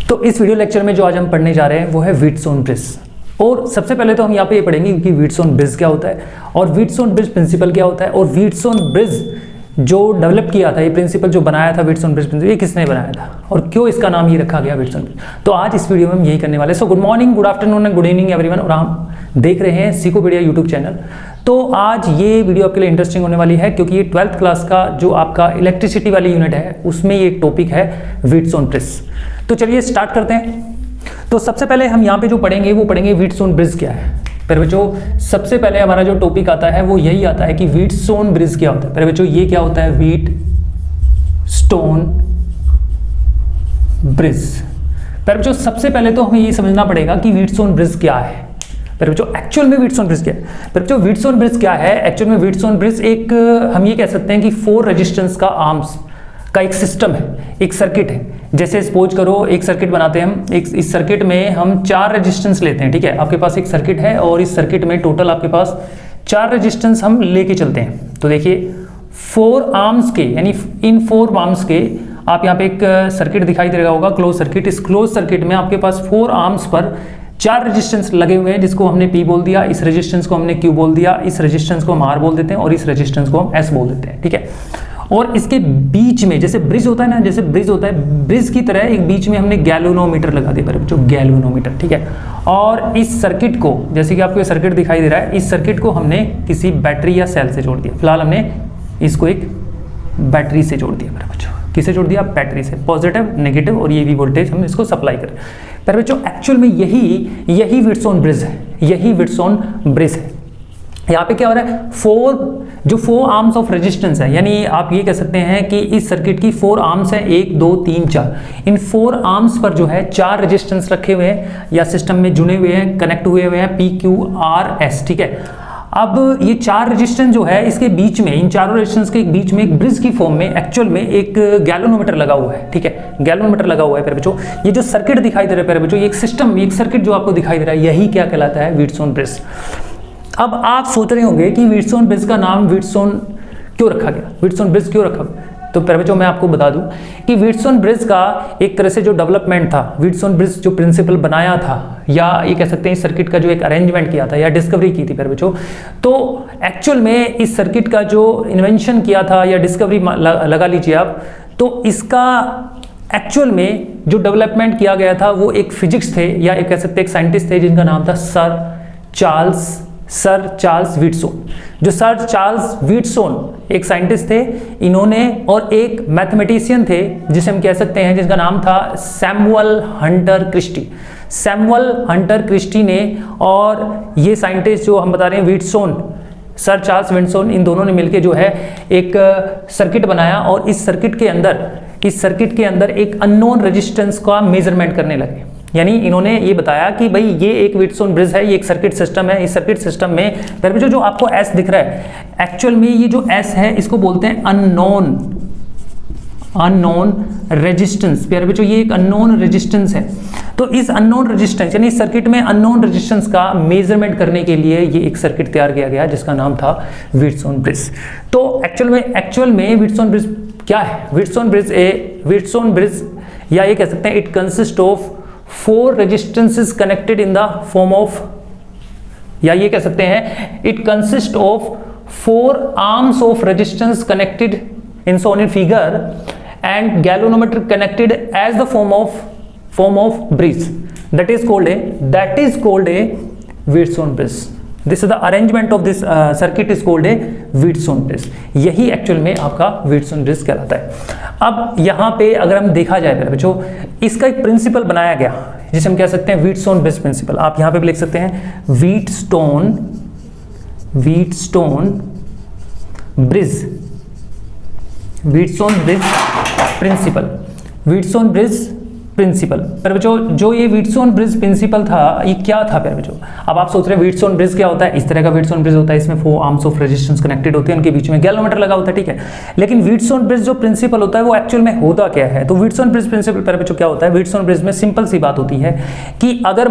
तो इस video lecture में जो आज हम पढ़ने जा रहे हैं वो है व्हीटस्टोन ब्रिज। और सबसे पहले तो हम यहाँ पे ये पढ़ेंगे कि व्हीटस्टोन ब्रिज क्या होता है और व्हीटस्टोन ब्रिज प्रिंसिपल क्या होता है और व्हीटस्टोन ब्रिज जो डेवलप किया था, ये प्रिंसिपल जो बनाया था व्हीटस्टोन ब्रिज प्रिंसिपल, ये किसने बनाया था और क्यों इसका नाम ये रखा गया व्हीटस्टोन ब्रिज। तो आज इस वीडियो में हम यही करने वाले हैं। So good morning, good afternoon and good evening everyone, और हम देख रहे हैं सिकोपीडिया यूट्यूब चैनल। तो आज ये वीडियो आपके लिए इंटरेस्टिंग होने वाली है क्योंकि ये 12th क्लास का जो आपका इलेक्ट्रिसिटी वाली यूनिट है उसमें ये एक टॉपिक है व्हीटस्टोन ब्रिज। तो चलिए स्टार्ट करते हैं। तो सबसे पहले हम यहाँ पे जो पढ़ेंगे वो पढ़ेंगे व्हीटस्टोन ब्रिज क्या है। फिर बच्चों सबसे पहले हमारा जो टॉपिक आता है वो यही आता है कि व्हीटस्टोन ब्रिज क्या होता है। फिर बच्चों ये क्या होता है व्हीटस्टोन ब्रिज। फिर बच्चों सबसे पहले तो हमें ये समझना पड़ेगा कि व्हीटस्टोन ब्रिज क्या है। फिर बच्चों एक्चुअल में व्हीटस्टोन ब्रिज क्या है। फिर बच्चों व्हीटस्टोन ब्रिज क्या है, एक्चुअल में व्हीटस्टोन ब्रिज एक हम ये कह सकते हैं कि 4 रेजिस्टेंस का आर्म्स का एक सिस्टम है, एक सर्किट है। जैसे सपोज करो एक सर्किट बनाते हैं हम, इस सर्किट में हम 4 रेजिस्टेंस लेते हैं, ठीक है। आपके पास एक सर्किट है और इस सर्किट में टोटल आपके पास 4 रेजिस्टेंस हम लेके चलते हैं। तो देखिए 4 आर्म्स के, यानी इन 4 आर्म्स के आप यहाँ पे एक सर्किट दिखाई दे रहा होगा, क्लोज सर्किट। इस क्लोज सर्किट में आपके पास 4 आर्म्स पर 4 रेजिस्टेंस लगे हुए हैं, जिसको हमने P बोल दिया, इस रेजिस्टेंस को हमने Q बोल दिया, इस रेजिस्टेंस को हम R बोल देते हैं और इस रेजिस्टेंस को हम S बोल देते हैं, ठीक है। और इसके बीच में जैसे ब्रिज होता है ना, जैसे ब्रिज होता है, ब्रिज की तरह एक बीच में हमने गैल्वेनोमीटर लगा दिया, जो गैल्वेनोमीटर, ठीक है। और इस सर्किट को, जैसे कि आपको ये सर्किट दिखाई दे रहा है, इस सर्किट को हमने किसी बैटरी या सेल से जोड़ दिया। फिलहाल हमने इसको एक बैटरी से जोड़ दिया मेरे बच्चों। किसे जोड़ दिया? बैटरी से। पॉजिटिव, नेगेटिव और ये भी वोल्टेज हम इसको सप्लाई करें। पर बच्चों एक्चुअल में यही व्हीटस्टोन ब्रिज है, यही व्हीटस्टोन ब्रिज है। यहाँ पे क्या हो रहा है, 4 आर्म्स ऑफ रेजिस्टेंस है, यानी आप ये कह सकते हैं कि इस सर्किट की 4 आर्म्स है, 1 2 3 4। इन 4 आर्म्स पर जो है 4 रेजिस्टेंस रखे हुए हैं या सिस्टम में जुड़े हुए हैं, कनेक्ट हुए हुए हैं, P Q R S, ठीक है। अब ये 4 रेजिस्टेंस जो है इसके बीच में, इन चारों रेजिस्टेंस के बीच में एक ब्रिज की फॉर्म में एक्चुअल में एक गैल्वेनोमीटर लगा हुआ है, ठीक है। गैल्वेनोमीटर लगा हुआ है। प्यारे बच्चों ये जो सर्किट दिखाई दे रहा है प्यारे बच्चों, ये एक सिस्टम, एक सर्किट जो आपको दिखाई दे रहा है, यही क्या कहलाता है? Wheatstone bridge. अब आप सोच रहे होंगे कि व्हीटस्टोन ब्रिज का नाम व्हीटस्टोन क्यों रखा गया, व्हीटस्टोन ब्रिज क्यों रखा गया। तो प्यारे बच्चों मैं आपको बता दूं कि व्हीटस्टोन ब्रिज का एक तरह से जो डेवलपमेंट था, व्हीटस्टोन ब्रिज जो प्रिंसिपल बनाया था, या ये कह सकते हैं सर्किट का जो एक अरेंजमेंट किया था या डिस्कवरी की थी प्यारे बच्चों, तो एक्चुअल में इस सर्किट का जो इन्वेंशन किया था या डिस्कवरी लगा लीजिए आप, तो इसका एक्चुअल में जो डेवलपमेंट किया गया था वो एक फिजिक्स थे या एक कह सकते हैं एक साइंटिस्ट थे जिनका नाम था सर चार्ल्स व्हीटस्टोन। जो सर चार्ल्स व्हीटस्टोन एक साइंटिस्ट थे, इन्होंने, और एक मैथमेटिशियन थे जिसे हम कह सकते हैं जिसका नाम था Samuel Hunter Christie. Samuel Hunter Christie ने, और ये साइंटिस्ट जो हम बता रहे हैं व्हीटस्टोन, सर चार्ल्स व्हीटस्टोन, इन दोनों ने मिलकर जो है एक सर्किट बनाया और इस सर्किट के अंदर एक अननोन रेजिस्टेंस का मेजरमेंट करने लगे। यानी इन्होंने ये बताया कि भाई ये एक व्हीटस्टोन ब्रिज है, ये एक सर्किट सिस्टम है। इस सर्किट सिस्टम में फिर जो आपको S दिख रहा है, एक्चुअल में ये जो S है इसको बोलते हैं अननोन रेजिस्टेंस। प्यारे बच्चों ये एक अननोन रेजिस्टेंस है। तो इस अननोन रेजिस्टेंस, यानी इस सर्किट में अननोन रेजिस्टेंस का मेजरमेंट करने के लिए ये एक सर्किट तैयार किया गया जिसका नाम था व्हीटस्टोन ब्रिज। तो एक्चुअल में व्हीटस्टोन ब्रिज क्या है? व्हीटस्टोन ब्रिज या ये कह सकते हैं it consist of 4 resistances connected in the form of, या ये कह सकते हैं it consist of 4 arms of resistance connected in shown in figure and galvanometer connected as the form of bridge, that is called a Wheatstone bridge. This is the arrangement of this circuit is called a Wheatstone bridge. यही actual में आपका Wheatstone bridge कहलाता है। अब यहाँ पे अगर हम देखा जाए मेरे बच्चों, इसका एक प्रिंसिपल बनाया गया जिसे हम कह सकते हैं Wheatstone bridge प्रिंसिपल। आप यहाँ पे भी लिख सकते हैं Wheatstone प्रिंसिपल। पर बच्चों जो ये व्हीटस्टोन ब्रिज प्रिंसिपल था, ये क्या था प्यारे बच्चों? अब आप सोच रहे हैं व्हीटस्टोन ब्रिज क्या होता है? इस तरह का व्हीटस्टोन ब्रिज होता है, इसमें 4 आर्म्स ऑफ रेजिस्टेंस कनेक्टेड होते हैं, उनके बीच में गैल्वेनोमीटर लगा होता है, ठीक है। लेकिन व्हीटस्टोन ब्रिज जो प्रिंसिपल होता है वो एक्चुअल में होता क्या है? तो व्हीटस्टोन ब्रिज प्रिंसिपल प्यारे बच्चों क्या होता है? व्हीटस्टोन ब्रिज में सिंपल सी बात होती है कि अगर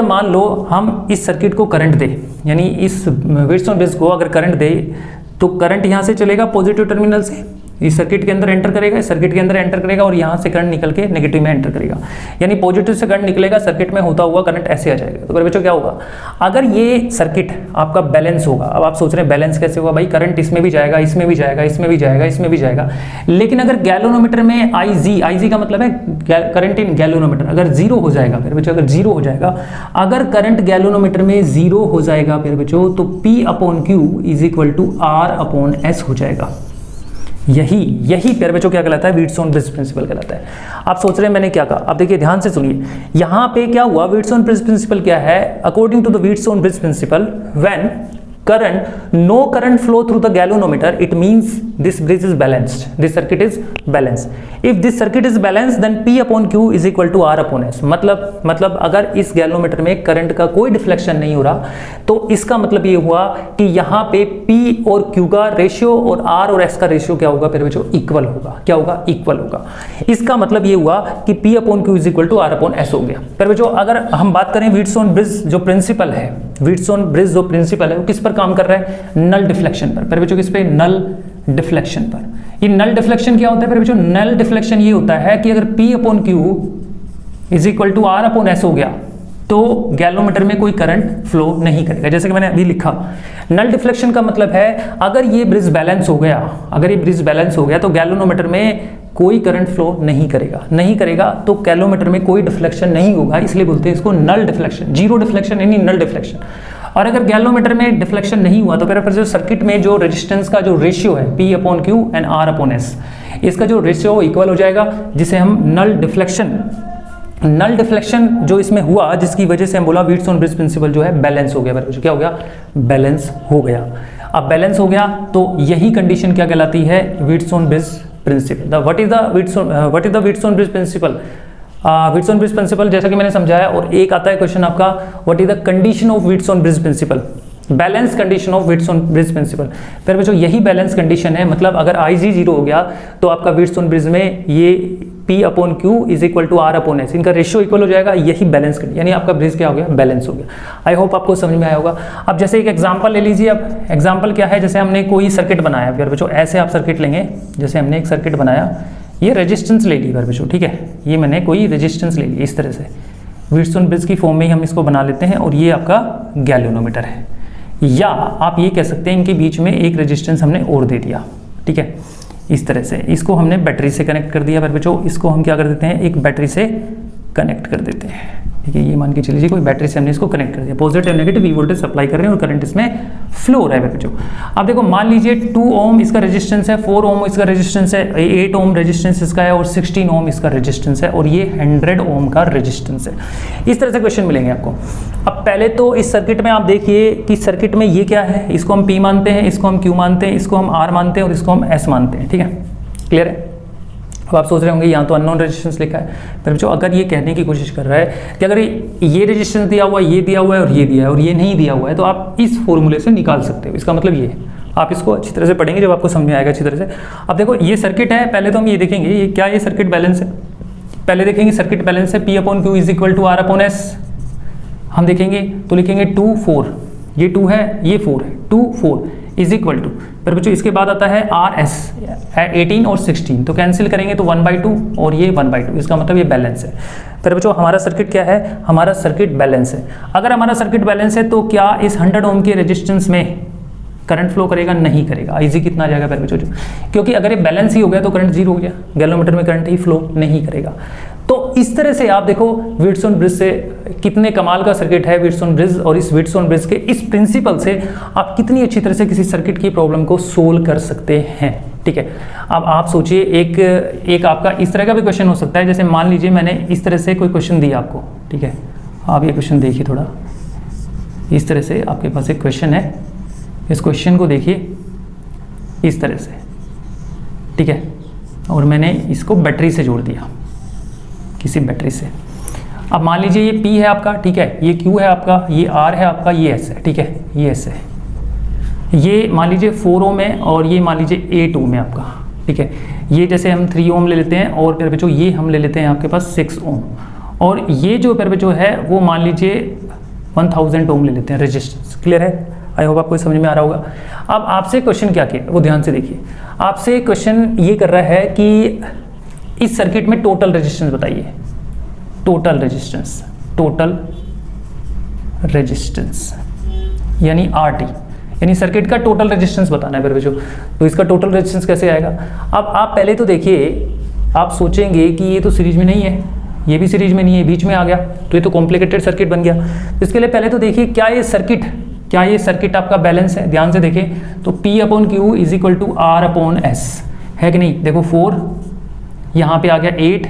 मान लो हम इस सर्किट को करंट दे, यानी इस व्हीटस्टोन ब्रिज को अगर करंट दे तो करंट यहाँ से चलेगा पॉजिटिव टर्मिनल से, इस सर्किट के अंदर एंटर करेगा, इस सर्किट के अंदर एंटर करेगा और यहाँ से करंट निकल के नेगेटिव में एंटर करेगा, यानी पॉजिटिव से करंट निकलेगा, सर्किट में होता हुआ करंट ऐसे आ जाएगा। तो बच्चों क्या होगा, अगर ये सर्किट आपका बैलेंस होगा, अब आप सोच रहे हैं बैलेंस कैसे होगा, भाई करंट इसमें भी जाएगा, इसमें भी जाएगा, इसमें भी जाएगा, इसमें भी जाएगा, लेकिन अगर गैलोनोमीटर में आई का मतलब है करंट इन गैलोनोमीटर, अगर जीरो हो जाएगा, फिर बच्चों अगर जीरो हो जाएगा, अगर करंट गैलोनोमीटर में जीरो हो जाएगा फिर बच्चों, तो P/Q is equal to R/S हो जाएगा। यही प्यारे बच्चों क्या कहलाता है, व्हीटस्टोन ब्रिज प्रिंसिपल कहलाता है। आप सोच रहे हैं मैंने क्या कहा, अब देखिए ध्यान से सुनिए, यहां पे क्या हुआ, व्हीटस्टोन ब्रिज प्रिंसिपल क्या है, according to the Wheatstone bridge principle, when no current flow through the galvanometer, it means this bridge is balanced, this circuit is balanced. If this circuit is balanced, then P/Q is equal to R/S. मतलब अगर इस galvanometer में current का कोई deflection नहीं हो रहा, तो इसका मतलब ये हुआ कि यहाँ पे P और Q का रेशियो और R और S का रेशियो क्या होगा फिर बच्चों, इक्वल होगा। क्या होगा, इक्वल होगा। इसका मतलब ये हुआ कि P/Q is equal to R/S हो गया। फिर बच्चों अगर हम बात करें व्हीटस्टोन ब्रिज जो प्रिंसिपल है, व्हीटस्टोन ब्रिज जो प्रिंसिपल है वो किस पर काम कर रहा है, नल डिफ्लेक्शन पर। फिर बच्चों किस पे, नल डिफ्लेक्शन पर। ये नल डिफ्लेक्शन क्या होता है फिर बच्चों, नल डिफ्लेक्शन ये होता है कि अगर P/Q is equal to R/S हो गया तो गैल्वेनोमीटर में कोई करंट फ्लो नहीं करेगा। जैसे कि मैंने अभी लिखा, नल डिफ्लेक्शन का मतलब है अगर ये ब्रिज बैलेंस हो गया, अगर ये ब्रिज बैलेंस हो गया तो गैल्वेनोमीटर में कोई करंट फ्लो नहीं करेगा, तो गैल्वेनोमीटर में कोई डिफ्लेक्शन नहीं होगा, इसलिए बोलते हैं इसको नल डिफ्लेक्शन, जीरो डिफ्लेक्शन यानी नल डिफ्लेक्शन। और अगर गैल्वेनोमीटर में डिफ्लेक्शन नहीं हुआ तो फिर जो सर्किट में जो रेजिस्टेंस का जो रेशियो है P/Q एंड R/S, इसका जो रेशियो इक्वल हो जाएगा, जिसे हम नल डिफ्लेक्शन जो इसमें हुआ, जिसकी वजह से हम बोला व्हीटस्टोन ब्रिज प्रिंसिपल जो है बैलेंस हो गया। क्या हो गया, बैलेंस हो गया। अब बैलेंस हो गया तो यही कंडीशन क्या कहलाती है, Wheatstone bridge principle. What is the Wheatstone bridge principle, Wheatstone bridge principle जैसा कि मैंने समझाया। और एक आता है क्वेश्चन आपका, what is the condition of Wheatstone bridge principle, balance condition of Wheatstone bridge principle. फिर बच्चों यही बैलेंस कंडीशन है, मतलब अगर IG जीरो हो गया तो आपका व्हीटस्टोन ब्रिज में ये P/Q is equal to R/S, इनका रेशियो इक्वल हो जाएगा, यही बैलेंस कंडीशन, यानी आपका ब्रिज क्या हो गया, बैलेंस हो गया। आई होप आपको समझ में आया होगा। अब जैसे एक एग्जांपल ले लीजिए, अब एग्जांपल क्या है, जैसे हमने कोई सर्किट बनाया, फिर बच्चों ऐसे आप सर्किट लेंगे, जैसे हमने एक सर्किट बनाया, ये रेजिस्टेंस ले ली फिर बच्चों, ठीक है, ये मैंने कोई रेजिस्टेंस ले ली, इस तरह से व्हीटस्टोन ब्रिज की फॉर्म में ही हम इसको बना लेते हैं, और ये आपका गैल्वेनोमीटर है, या आप ये कह सकते हैं इनके बीच में एक रेजिस्टेंस हमने और दे दिया, ठीक है, इस तरह से इसको हमने बैटरी से कनेक्ट कर दिया। फिर बच्चों इसको हम क्या कर देते हैं, एक बैटरी से कनेक्ट कर देते हैं, ठीक है, ये मान के चलिए कोई बैटरी से हमने इसको कनेक्ट कर दिया, positive negative V voltage supply कर रहे हैं और करंट इसमें फ्लो हो रहा है बच्चों। अब देखो मान लीजिए 2 ओम इसका रेजिस्टेंस है, 4 ओम इसका रेजिस्टेंस है, 8 ओम रेजिस्टेंस इसका है और 16 ओम इसका रेजिस्टेंस है, और ये 100 ओम का रेजिस्टेंस है। इस तरह से क्वेश्चन मिलेंगे आपको। अब पहले तो इस सर्किट में आप देखिए कि सर्किट में ये क्या है, इसको हम P मानते हैं, इसको हम Q मानते हैं, इसको हम R मानते हैं और इसको हम S मानते हैं, ठीक है, क्लियर है। अब आप सोच रहे होंगे यहाँ तो अननोन रेजिस्टेंस लिखा है, पर बच्चों अगर ये कहने की कोशिश कर रहा है कि अगर ये रेजिस्टेंस दिया हुआ है, ये दिया हुआ है और ये दिया है और ये नहीं दिया हुआ है, तो आप इस फॉर्मूले से निकाल सकते हो। इसका मतलब ये है, आप इसको अच्छी तरह से पढ़ेंगे जब आपको समझ में आएगा अच्छी तरह से। अब देखो ये सर्किट है, पहले तो हम ये देखेंगे ये क्या, ये सर्किट बैलेंस है, पहले देखेंगे सर्किट बैलेंस है, P/Q is equal to R/S हम देखेंगे तो लिखेंगे 2 4, ये 2 है, ये 4 है, 2 4 इज इक्वल टू, फिर बच्चों इसके बाद आता है RS 18 और 16, तो कैंसिल करेंगे तो 1/2 और ये 1/2, इसका मतलब ये बैलेंस है। फिर बच्चों हमारा सर्किट क्या है, हमारा सर्किट बैलेंस है। अगर हमारा सर्किट बैलेंस है तो क्या इस 100 ओम के रेजिस्टेंस में करंट फ्लो करेगा, नहीं करेगा। IG कितना आ जाएगा फिर बच्चों, क्योंकि अगर ये बैलेंस ही हो गया तो करंट जीरो हो गया, गैल्वेनोमीटर में करंट ही फ्लो नहीं करेगा। तो इस तरह से आप देखो व्हीटस्टोन ब्रिज से कितने कमाल का सर्किट है व्हीटस्टोन ब्रिज, और इस व्हीटस्टोन ब्रिज के इस प्रिंसिपल से आप कितनी अच्छी तरह से किसी सर्किट की प्रॉब्लम को सोल्व कर सकते हैं, ठीक है। अब आप सोचिए एक आपका इस तरह का भी क्वेश्चन हो सकता है, जैसे मान लीजिए मैंने इस तरह से कोई क्वेश्चन दिया आपको, ठीक है, आप ये क्वेश्चन देखिए थोड़ा, इस तरह से आपके पास एक क्वेश्चन है, इस क्वेश्चन को देखिए इस तरह से, ठीक है, और मैंने इसको बैटरी से जोड़ दिया, किसी बैटरी से। अब मान लीजिए ये P है आपका, ठीक है, ये Q है आपका, ये R है आपका, ये S है, ठीक है, ये S है, ये मान लीजिए 4 ओम है और ये मान लीजिए 8 ओम है आपका, ठीक है। ये जैसे हम 3 ओम ले लेते हैं और फिर बच्चों ये हम ले लेते हैं आपके पास 6 ओम, और ये जो फिर बच्चों है वो मान लीजिए 1000 ओम ले लेते हैं रेजिस्टेंस, क्लियर है। आई होप आपको समझ में आ रहा होगा। अब आपसे क्वेश्चन क्या किया वो ध्यान से देखिए। आपसे क्वेश्चन ये कर रहा है कि इस सर्किट में टोटल रेजिस्टेंस बताइए, टोटल रेजिस्टेंस यानी RT, यानी सर्किट का टोटल रेजिस्टेंस बताना है मेरे बच्चों। तो इसका टोटल रेजिस्टेंस कैसे आएगा? अब आप पहले तो देखिए, आप सोचेंगे कि ये तो सीरीज में नहीं है, ये भी सीरीज में नहीं है, बीच में आ गया, तो ये तो कॉम्प्लिकेटेड सर्किट बन गया। तो इसके लिए पहले तो देखिए क्या ये सर्किट आपका बैलेंस है। ध्यान से देखिए, तो P/Q is equal to R/S है कि नहीं। देखो 4, यहाँ पे आ गया 8,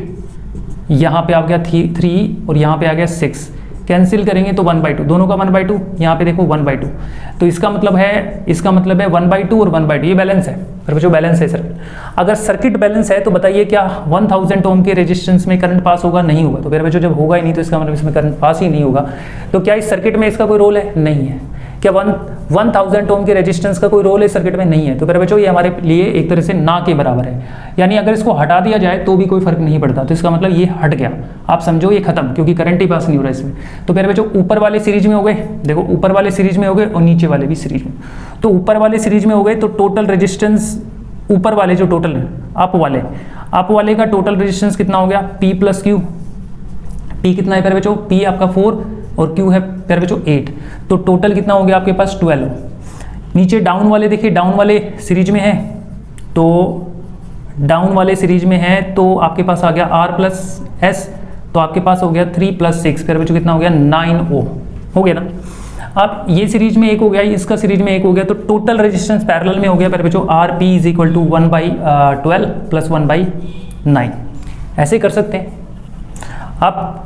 यहाँ पे आ गया 3 और यहाँ पे आ गया 6, कैंसिल करेंगे तो 1/2, दोनों का 1/2, यहाँ पे देखो 1/2, तो इसका मतलब है 1/2 और 1/2, ये बैलेंस है फिर बच्चों, बैलेंस है सर्किट। अगर सर्किट बैलेंस है तो बताइए क्या 1000 ओम के रेजिस्टेंस में करंट पास होगा? नहीं होगा। तो फिर बच्चों जब होगा ही नहीं तो इसका मतलब इसमें करंट पास ही नहीं होगा। तो क्या इस सर्किट में इसका कोई रोल है? नहीं है। क्या 1000 ओम के रेजिस्टेंस का कोई रोल है सर्किट में? नहीं है। तो फिर बच्चों ये हमारे लिए एक तरह से ना के बराबर है, यानी अगर इसको हटा दिया जाए तो भी कोई फर्क नहीं पड़ता। तो इसका मतलब ये हट गया, आप समझो ये खत्म, क्योंकि करंट ही पास नहीं हो रहा इसमें। तो फिर बच्चों ऊपर वाले सीरीज में हो गए, देखो ऊपर वाले सीरीज में हो गए और नीचे वाले भी सीरीज में। तो ऊपर वाले सीरीज में हो गए तो टोटल रेजिस्टेंस, ऊपर वाले जो टोटल है अप वाले का टोटल रेजिस्टेंस कितना हो गया? P+Q। P कितना है प्यारे बच्चों? P आपका 4 और Q है प्यारे बच्चों 8, तो टोटल कितना हो गया आपके पास? 12। नीचे डाउन वाले देखिए, डाउन वाले सीरीज में है, तो डाउन वाले सीरीज में है तो आपके पास आ गया R+S, तो आपके पास हो गया 3+6, प्यारे बच्चों कितना हो गया? 9 ओम हो गया ना। अब ये सीरीज में एक हो गया, इसका सीरीज में एक हो गया, तो टोटल रेजिस्टेंस पैरेलल में हो गया प्यारे बच्चों RP is equal to 1/12 plus 1/9। ऐसे कर सकते हैं। अब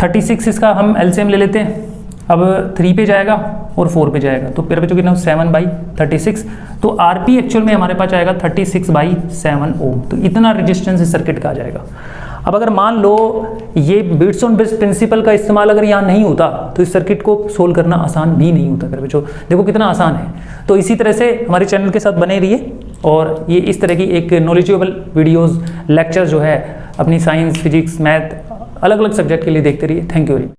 36 इसका हम एलसीएम ले लेते हैं, अब 3 पे जाएगा और 4 पे जाएगा, तो प्यारे बच्चों कितना? 7/36। तो RP एक्चुअल में हमारे पास आएगा 36/7 ओम। तो इतना रेजिस्टेंस इस सर्किट का आ जाएगा। अब अगर मान लो ये बिट्स ऑन बिट्स प्रिंसिपल का इस्तेमाल अगर यहाँ नहीं होता तो इस सर्किट को सोल्व करना आसान भी नहीं होता प्यारे बच्चों। देखो कितना आसान है। तो इसी तरह से हमारे चैनल के साथ बने रहिए, और ये इस तरह की एक नॉलेजेबल वीडियोस, लेक्चर जो है अपनी साइंस, फिजिक्स, मैथ, अलग अलग सब्जेक्ट के लिए देखते रहिए। Thank you very much.